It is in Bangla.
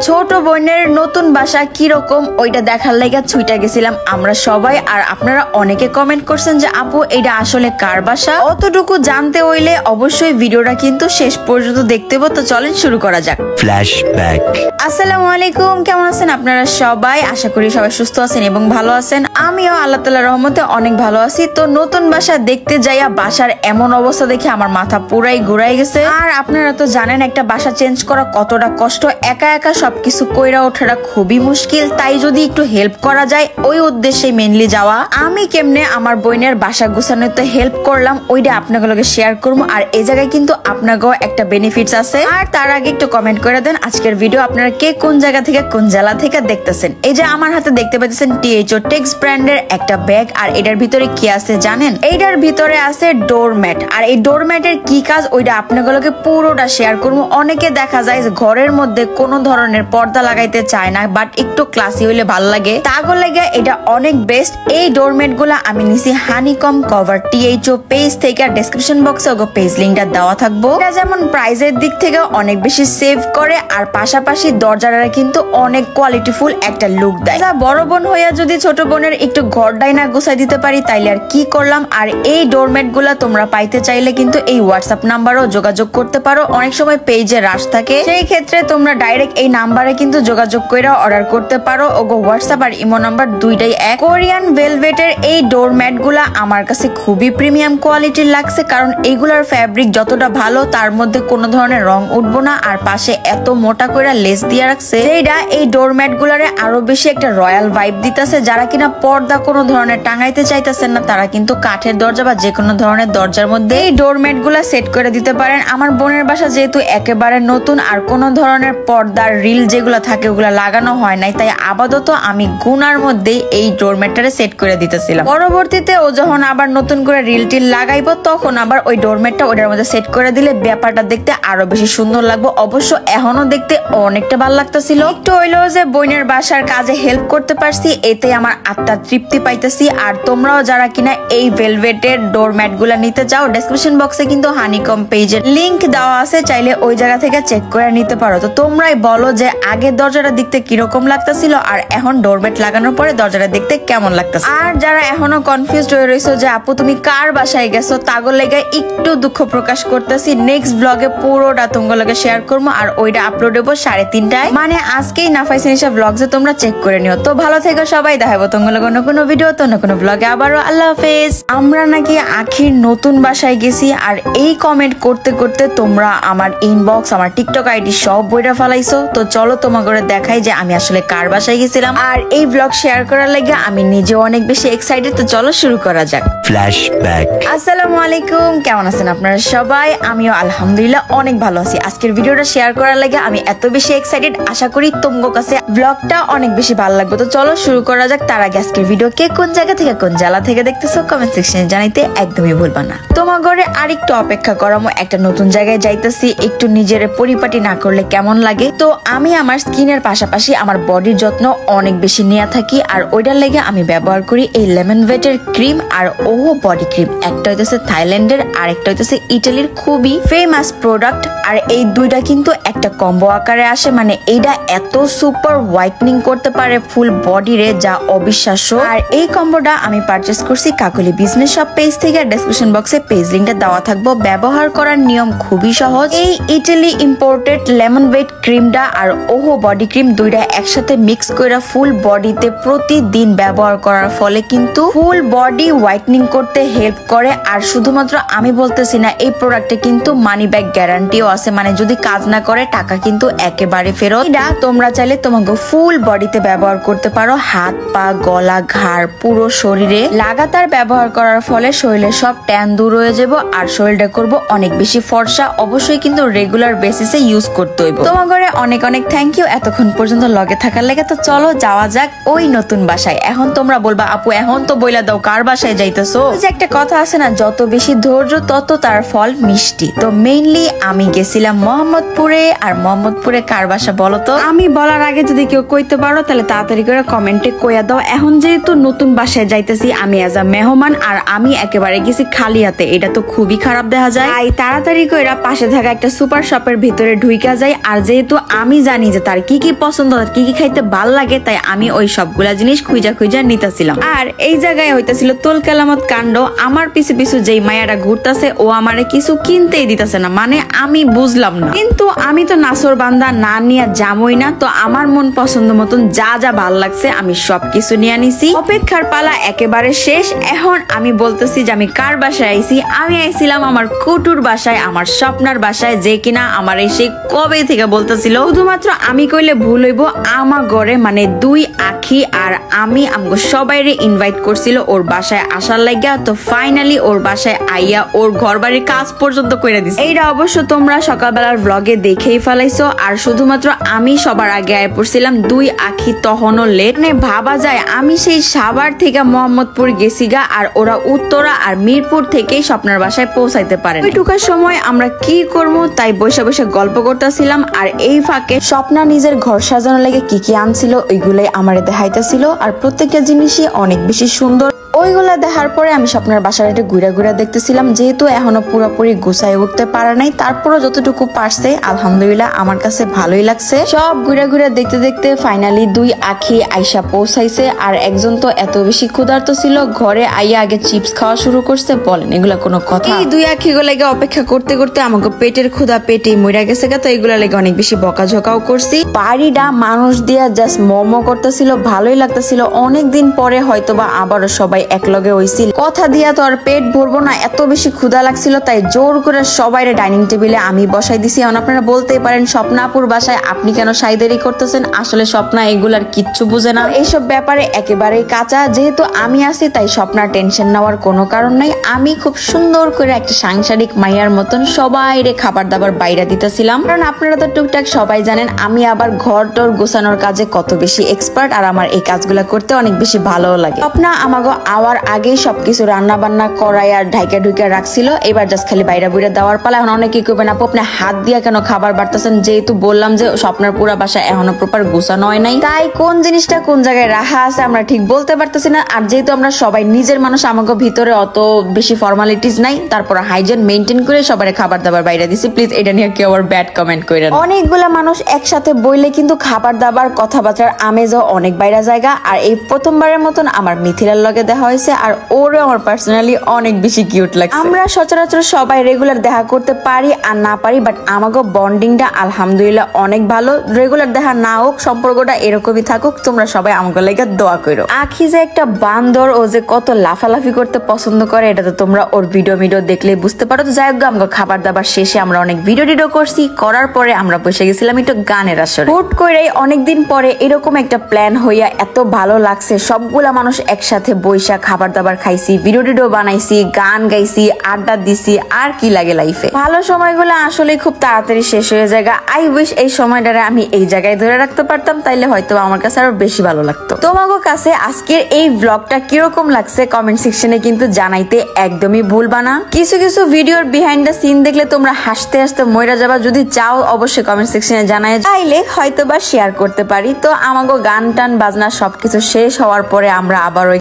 ছোট বোনের নতুন বাসা কি রকম ওইটা দেখার লাগা ছুইটা গেছিলাম আমরা সবাই। আর আপনারা অনেকে কমেন্ট করছেন যে আপু এটা আসলে কার বাসা, অতটুকু জানতে হইলে অবশ্যই ভিডিওটা কিন্তু শেষ পর্যন্ত দেখতে হবে। তো চলেন শুরু করা যাক। ফ্ল্যাশব্যাক। আসসালামু আলাইকুম, কেমন আছেন আপনারা সবাই? আশা করি সবাই সুস্থ আছেন এবং ভালো আছেন। আমিও আল্লাহ তাআলার রহমতে অনেক ভালো আছি। তো নতুন বাসা দেখতে যাইয়া বাসার এমন অবস্থা দেখে আমার মাথা পুরাই ঘুরাই গেছে। আর আপনারা তো জানেন একটা বাসা চেঞ্জ করা কতটা কষ্ট, একা একা সবকিছু কইরা ওঠাটা খুবই মুশকিল। তাই যদি একটু হেল্প করা যায় ওই উদ্দেশ্যে মেনলি যাওয়া। আমি কেমনে আমার বোনের বাসা গুছানোতে হেল্প করলাম ওইটা আপনাগুলোকে শেয়ার করবো। আর এই জায়গায় কিন্তু আপনাকেও একটা বেনিফিটস আছে। আর তার আগে একটু কমেন্ট করে দেন আজকের ভিডিও আপনারা কে কোন জায়গা থেকে কোন জেলা থেকে দেখতেছেন। এই যে আমার হাতে দেখতে পাচ্ছেন THO টেক্স ব্র্যান্ডের একটা ব্যাগ। আর এটার ভিতরে কি আছে জানেন? এইটার ভিতরে আছে ডোরম্যাট। আর এই ডোরম্যাটের কি কাজ ওইটা আপনাগুলোকে পুরোটা শেয়ার করবো। অনেকে দেখা যায় ঘরের মধ্যে কোনো ধরনের পর্দা লাগাইতে চায় না, বাট একটু ক্লাসি হইলে ভালো লাগে, তাগো লাগে এটা অনেক বেস্ট। এই ডোরম্যাট গুলা আমি নিছি হানিকম কভার THO পেজ থেকে। আর ডেসক্রিপশন বক্সে ওগো পেজ লিংকটা দেওয়া থাকবো। এটা যেমন প্রাইসের দিক থেকে অনেক বেশি সেভ করে, আর পাশাপাশি দরজাটা কিন্তু অনেক কোয়ালিটিফুল একটা লুক দেয়। যা বড় বোন হইয়া যদি ছোট বোনের একটু ঘরটাই না গুছাই দিতে পারি তাইলে আর কি করলাম। আর এই ডোরম্যাট গুলা তোমরা পাইতে চাইলে কিন্তু এই হোয়াটসঅ্যাপ নাম্বারও যোগাযোগ করতে পারো। অনেক সময় পেজে রাশ থাকে, সেই ক্ষেত্রে তোমরা ডাইরেক্ট এই নাম্বারে কিন্তু যোগাযোগ করে অর্ডার করতে পারো। ওগো হোয়াটসঅ্যাপ আর ইমো নাম্বার দুইটাই এক। কোরিয়ান ভেলভেটের এই ডোরম্যাট গুলা আমার কাছে খুবই প্রিমিয়াম কোয়ালিটির লাগছে, কারণ এইগুলার ফ্যাব্রিক যতটা ভালো তার মধ্যে কোনো ধরনের রং উঠবো না। আর পাশে এত মোটা করে লেস দিয়ে রাখছে যেটা এই ডোরম্যাট গুলারে আরো বেশি একটা রয়্যাল ভাইব দিতেছে। যারা কিনা পর্দা কোনো ধরনের টাঙাইতে চাইতেছেন না তারা কিন্তু কাঠের দরজা বা যে কোনো ধরনের দরজার মধ্যে এই ডোরম্যাট গুলা সেট করে দিতে পারেন। আমার বোনের বাসা যেহেতু একেবারে নতুন আর কোনো ধরনের পর্দার রিল যেগুলো থাকে ওগুলা লাগানো হয় নাই, তাই আপাতত আমি গুনার মধ্যেই এই ডোরম্যাটটারে সেট করে দিতেছিলাম। পরবর্তীতে ও যখন আবার নতুন করে রিল টিল লাগাইবো তখন আবার ওই ডোরম্যাটটা ওটার মধ্যে সেট করে দিলে ব্যাপারটা দেখতে আরো বেশি সুন্দর লাগবে। অবশ্য এখনো দেখতে অনেকটা ভালো লাগতেছিল। একটু হইলেও যে বোনের বাসার কাজে হেল্প করতে পারছি এতে আমার আত্মার তৃপ্তি পাইতেছি। আর তোমরাও যারা কিনা এই ভেলভেটের ডোরম্যাট গুলা নিতে চাও ডেসক্রিপশন বক্সে কিন্তু হানিকম পেজের লিংক দেওয়া আছে, চাইলে ওই জায়গা থেকে চেক করে নিতে পারো। তো তোমরাই বলো যে আগের দরজাটা দেখতে কিরকম লাগতেছিল আর এখন ডোরম্যাট লাগানোর পরে দরজাটা দেখতে কেমন লাগতেছে। আর যারা এখনো কনফিউজড হয়ে রয়েছে যে আপু তুমি কার বাসায় গেছো তাগর লেগে একটু দুঃখ প্রকাশ করতেছি। নেক্সট ব্লগে পুরোটা তোমাগুলোকে শেয়ার করবো আর ওইটা আপলোড হবো 3:30টায়, মানে আজকেই নাফাইসিনিশা ব্লগসে তোমরা চেক করে নিও। তো ভালো থেকো সবাই, দেখাবো তোমাগুলোকে অন্য কোনো ভিডিও তো অন্য কোনো ব্লগে আবারও। আল্লাহ হাফেজ। আমরা নাকি আখির নতুন বাসায় গেছি আর এই কমেন্ট করতে করতে তোমরা আমার ইনবক্স আমার টিকটক আইডি সব বইটা ফালাইছো। তো চলো তোমাকে দেখাই যে আমি আসলে কার বাসায় গেছিলাম। আর এই ব্লগ শেয়ার করার লাগে আমি নিজেও অনেক বেশি এক্সাইটেড। তো চলো শুরু করা যাক। ফ্ল্যাশব্যাক। আসসালামু আলাইকুম, কেমন আছেন আপনারা সবাই? আমিও আলহামদুলিল্লাহ অনেক ভালো আছি। আজকের ভিডিওটা শেয়ার করার লাগে আমি এত বেশি এক্সাইটেড, আশা করি তোমার কাছে ব্লগটা অনেক বেশি ভালো লাগবে। তো চলো শুরু করা যাক। তার আগে আজকের ভিডিও কে কোন জায়গা থেকে কোন জেলা থেকে দেখতেছো কমেন্ট সেকশনে জানাইতে একদমই ভুলবা না। তোমার ঘরে আরেকটু অপেক্ষা করামো, একটা নতুন জায়গায় যাইতেছি, একটু নিজের পরিপাটি না করলে কেমন লাগে। তো আমি আমার স্কিনের পাশাপাশি আমার বডির যত্ন অনেক বেশি নিয়ে থাকি। আর ওইটার লেগে আমি ব্যবহার করি এই লেমন ভেটের ক্রিম আর ওহো বডি ক্রিম। একটা হইতেছে থাইল্যান্ডের আর একটা হইতেছে ইটালির খুবই ফেমাস প্রোডাক্ট। আর এই দুইটা কিন্তু একটা কম্বো আকারে আসে, মানে এইটা এত সুপার হোয়াইটনিং করতে পারে ফুল বডি রে, যা অবিশ্বাস্য। আর এই কম্বোটা আমি পারচেস করছি কাকলি বিজনেস শপ পেজ থেকে। ডেসক্রিপশন বক্সে পেজ লিংকটা দেওয়া থাকবো। ব্যবহার করার নিয়ম খুবই সহজ। এই ইটালি ইম্পোর্টেড লেমন ভেট ক্রিমটা আর ওহো বডি ক্রিম দুইটা একসাথে মিক্স করে ফুল বডিতে প্রতিদিন ব্যবহার করার ফলে কিন্তু ফুল বডি হোয়াইটনিং করতে হেল্প করে। আর শুধুমাত্র আমি বলতেছি না, এই প্রোডাক্টে কিন্তু মানি ব্যাক গ্যারান্টিও আছে, মানে যদি কাজ না করে টাকা কিন্তু একেবারে ফেরত। এটা তোমরা চাইলে তোমাকে ফুল বডিতে ব্যবহার করতে পারো, হাত পা গলা ঘাড় পুরো শরীরে। লাগাতার ব্যবহার করার ফলে শরীরের সব ট্যান দূর হয়ে যাবো আর শরীরটা করবো অনেক বেশি ফর্সা। অবশ্যই কিন্তু রেগুলার বেসিসে ইউজ করতে হইব। তোমার ঘরে অনেক অনেক থ্যাংক ইউ এতক্ষণ পর্যন্ত লগে থাকার লেগে। তো চলো যাওয়া যাক ওই নতুন বাসায়। এখন তোমরা বলবা আপু এখন তো বইলা দাও কার বাসায় যাইতেছো। যে একটা কথা আছে না, যত বেশি ধৈর্য তত তার ফল মিষ্টি। তো মেইনলি আমি গেছিলাম মোহাম্মদপুরে। আর মোহাম্মদপুরে কার বাসা বলো তো? আমি বলার আগে যদি কেউ কইতে পারো তাহলে তাড়াতাড়ি করে কমেন্টে কইয়া দাও। এখন যেহেতু নতুন বাসায় যাইতেছি আমি এজ আ মেহমান, আর আমি একেবারে গেছি খালি হাতে, এটা তো খুবই খারাপ দেখা যায়। তাই তাড়াতাড়ি করে পাশে থাকা একটা সুপার শপের ভিতরে ঢুইকা যাই। আর যেহেতু আমি জানি জানি যে তার কি কি পছন্দ, তার কি কি খাইতে ভাল লাগে, তাই আমি ওই সবগুলা জিনিস খুঁজা নিতেছিলাম। আর এই জায়গায় হইতাছিল তোল কেলামত কাণ্ড। আমার পিছু পিছু যেই মায়াটা ঘুরতেছে ও আমারে কিছু কিনতেই দিতেছে না, মানে আমি বুঝলাম না। কিন্তু আমি তো নাসর বান্দা, না নিয়ে যামই না। তো আমার মন পছন্দ মতন যা যা ভাল লাগছে আমি সবকিছু নিয়ে নিছি। অপেক্ষার পালা একেবারে শেষ। এখন আমি বলতেছি যে আমি কার বাসায় আইছি। আমি আইছিলাম আমার কুটুর বাসায়, আমার স্বপ্নার বাসায়, যে কিনা আমার এসে কবে থেকে বলতেছিল শুধুমাত্র আমি কইলে ভুল হইব, আমার ঘরে মানে দুই আখি আর আমি আমগো সবাইরে ইনভাইট করছিল ওর বাসায় আসার লাগিয়া। তো ফাইনালি ওর বাসায় আইয়া ওর ঘর বাড়ির কাজ পর্যন্ত কইরা দিছে। এইটা অবশ্য তোমরা সকালবেলার ব্লগে দেখেই ফেলাইছো। আর শুধুমাত্র আমি সবার আগে আয় পড়ছিলাম, দুই আখি তখনও লেট। মানে ভাবা যায় আমি সেই সাভার থেকে মোহাম্মদপুর গেছিগা আর ওরা উত্তরা আর মিরপুর থেকেই স্বপ্নার বাসায় পৌঁছাইতে পারে। ওইটুকার সময় আমরা কি করবো তাই বসে বসে গল্প করতেছিলাম। আর এই ফাঁকে স্বপ্না নিজের ঘর সাজানো লাগে কি কি আনছিল ওইগুলাই আমারে দেখাইতেছিল। আর প্রত্যেকটা জিনিসই অনেক বেশি সুন্দর। ওইগুলা দেখার পরে আমি স্বপ্নের বাসার একটা ঘুরা দেখতেছিলাম, যেহেতু এখনো পুরোপুরি গুছাই উঠতে পারে নাই, তারপরও যতটুকু পারছে আলহামদুলিল্লাহ আমার কাছে ভালোই লাগছে। সব ঘুরা দেখতে দেখতে ফাইনালি দুই আখি আইসা পৌঁছাইছে। আর একজন তো এত বেশি ক্ষুধার্ত ছিল, ঘরে আইয়া আগে চিপস খাওয়া শুরু করছে। বলেন এগুলা কোনো কথা? এই দুই আখি গুলাকে অপেক্ষা করতে করতে আমাকে পেটের ক্ষুধা পেটেই মইরা গেছে। তো এগুলা লাগে অনেক বেশি বকাঝকাও করছি। বাড়িটা মানুষ দিয়া জাস্ট মোমো করতেছিল, ভালোই লাগতেছিল। অনেকদিন পরে হয়তোবা আবারও সবাই একলগে হইছিল। কথা দিয়া তো আর পেট ভরবো না, এত বেশি ক্ষুধা লাগছিল, তাই জোর করে সবাইরে ডাইনিং টেবিলে আমি বসাই দিছি। এখন আপনারা বলতেই পারেন স্বপ্নাপুর বাসায় আপনি কেন সাইদেরি করতেছেন। আসলে স্বপ্না এগুলার কিচ্ছু বুঝে না, এইসব ব্যাপারে একেবারেই কাঁচা। যেহেতু আমি আছি তাই স্বপ্নার টেনশন নেওয়ার কোনো কারণ নাই। আমি খুব সুন্দর করে একটা সাংসারিক মাইয়ার মতন সবাইরে খাবার দাবার বাইরে দিতেছিলাম। কারণ আপনারা তো টুকটাক সবাই জানেন আমি আবার ঘর টর গোছানোর কাজে কত বেশি এক্সপার্ট, আর আমার এই কাজগুলা করতে অনেক বেশি ভালোও লাগে। স্বপ্না আমাকে আওয়ার আগেই সবকিছু রান্না বান্না করাই আর ঢাইকা ঢুইকা রাখছিল। এবার জাস্ট খালি বাইরে বুইরা দেওয়ার পালা। এখন অনেকে কইবেন আপু আপনি হাত দিয়া কেন খাবার বাড়তেছেন, যেহেতু বললাম যে স্বপ্নার পুরা বাসা এখনো প্রপার গুছানো হয় নাই, তাই কোন জিনিসটা কোন জায়গায় রাখা আছে আমরা ঠিক বলতে পারতেছি না। আর যেহেতু আমরা সবাই নিজের মানুষ, আমাকে ভিতরে অত বেশি ফর্মালিটিস নাই, তারপর হাইজিন মেইনটেইন করে সবার খাবার দাবার বাইরে দিছি। প্লিজ এটা নিয়ে কেউ আবার ব্যাড কমেন্ট কইরেন। অনেকগুলা মানুষ একসাথে বইলে কিন্তু খাবার দাবার কথাবার্তার আমেজও অনেক বাইরে জায়গা। আর এই প্রথমবারের মতন আমার মিথিলার লগে দেখা হয়েছে, আর ওরে আমার পার্সোনালি অনেক বেশি কিউট লাগছে। আমরা সচরাচর সবাই রেগুলার দেখা করতে পারি আর না পারি, বাট আমাকে বন্ডিংটা আলহামদুলিল্লাহ অনেক ভালো। রেগুলার দেখা না হোক, সম্পর্কটা এরকমই থাকুক। তোমরা সবাই আমাকে লেগে দোয়া করো। আখি যে একটা বান্দর, ও যে কত লাফালাফি করতে পছন্দ করে এটা তো তোমরা ওর ভিডিও দেখলেই বুঝতে পারো। তো যাই হোক, আমাকে খাবার দাবার শেষে আমরা অনেক ভিডিও করছি। করার পরে আমরা বসে গেছিলাম একটু গানের আসরে। হুট করে অনেকদিন পরে এরকম একটা প্ল্যান হইয়া এত ভালো লাগছে। সবগুলা মানুষ একসাথে বৈশা খাবার দাবার খাইছি, ভিডিও বানাইছি, গান গাইছি, আড্ডা দিছি। আর কি লাগে লাইফে? ভালো সময়গুলো আসলে খুব তাড়াতাড়ি শেষ হয়ে যায়। আই উইশ এই সময়টারে আমি এই জায়গায় ধরে রাখতে পারতাম, তাইলে হয়তো আমার কাছে আরো বেশি ভালো লাগতো। তোমাদের কাছে আজকের এই ব্লগটা কিরকম লাগছে কমেন্ট সেকশনে কিন্তু জানাইতে একদমই ভুলবা না। কিছু কিছু ভিডিওর বিহাইন্ড দ্য সিন দেখলে তোমরা হাসতে হাসতে মইরা যাবা। যদি চাও অবশ্যই কমেন্ট সেকশনে জানাই, চাইলে হয়তো বা শেয়ার করতে পারি। তো আমাগো গান টান বাজনা সবকিছু শেষ হওয়ার পরে আমরা আবার